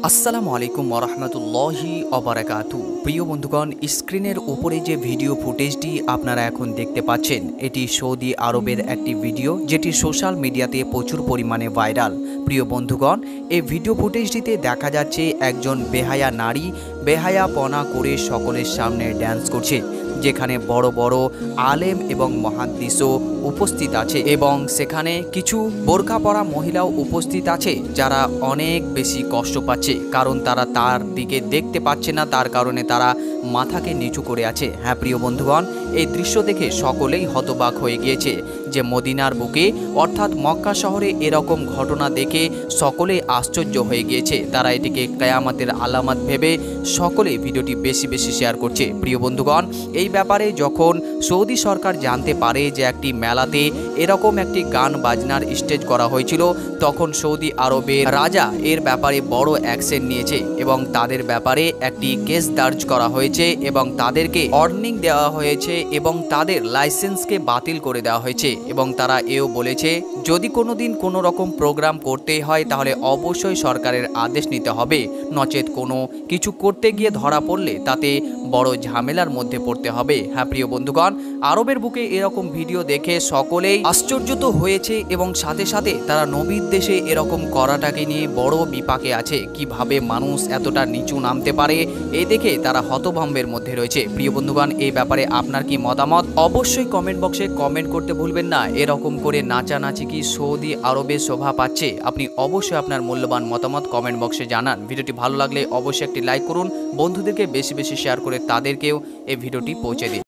আসসালামু আলাইকুম ওরহমতুল্লাহি অবরাকাতু। প্রিয় বন্ধুগণ, স্ক্রিনের উপরে যে ভিডিও ফুটেজটি আপনারা এখন দেখতে পাচ্ছেন, এটি সৌদি আরবের একটি ভিডিও যেটি সোশ্যাল মিডিয়াতে প্রচুর পরিমাণে ভাইরাল। প্রিয় বন্ধুগণ, এই ভিডিও ফুটেজটিতে দেখা যাচ্ছে একজন বেহায়া নারী বেহায়াপনা করে সকলের সামনে ড্যান্স করছে, যেখানে বড় বড় আলেম এবং মুহাদ্দিসও উপস্থিত আছে এবং সেখানে কিছু বোরকা পরা মহিলাও উপস্থিত আছে, যারা অনেক বেশি কষ্ট পাচ্ছে, কারণ তারা তার দিকে দেখতে পাচ্ছে না, তার কারণে তারা মাথাকে নিচু করে আছে। হ্যাঁ প্রিয় বন্ধুগণ, এই দৃশ্য দেখে সকলেই হতবাক হয়ে গিয়েছে যে মদিনার বুকে অর্থাৎ মক্কা শহরে এরকম ঘটনা দেখে সকলেই আশ্চর্য হয়ে গিয়েছে। তারা এটিকে কিয়ামতের আলামত ভেবে সকলে ভিডিওটি বেশি বেশি শেয়ার করছে। প্রিয় বন্ধুগণ, এই ব্যাপারে যখন সৌদি সরকার জানতে পারে যে একটি মেলাতে এরকম একটি গান বাজনার স্টেজ করা হয়েছিল, তখন সৌদি আরবের রাজা এর ব্যাপারে বড় অ্যাকশন নিয়েছে এবং তাদের ব্যাপারে একটি কেস দার্জ করা হয়েছে এবং তাদেরকে ওয়ার্নিং দেওয়া হয়েছে এবং তাদের লাইসেন্সকে বাতিল করে দেওয়া হয়েছে। এবং তারা এও বলেছে, যদি কোনোদিন কোনো রকম প্রোগ্রাম করতে হয় তাহলে অবশ্যই সরকারের আদেশ নিতে হবে, নচেত কোনো কিছু করতে গিয়ে ধরা পড়লে তাতে বড় ঝামেলার মধ্যে পড়তে হবে। হ্যাঁ প্রিয় বন্ধুগণ, আরবের বুকে এরকম ভিডিও দেখে সকলেই আশ্চর্য তো হয়েছে এবং সাথে সাথে তারা নবীর দেশে এরকম করাটাকে নিয়ে বড় বিপাকে আছে। কিভাবে মানুষ এতটা নিচু নামতে পারে, এই দেখে তারা হতভম্বের মধ্যে রয়েছে। প্রিয় বন্ধুগণ, এই ব্যাপারে আপনার কি মতামত অবশ্যই কমেন্ট বক্সে কমেন্ট করতে ভুলবেন না। এরকম করে নাচানাচি কি সৌদি আরবে শোভা পাচ্ছে? আপনি অবশ্যই আপনার মূল্যবান মতামত কমেন্ট বক্সে জানান। ভিডিওটি ভালো লাগলে অবশ্যই একটি লাইক করুন, বন্ধুদেরকে বেশি বেশি শেয়ার করে তাদেরকেও এই ভিডিওটি পৌঁছে দিন।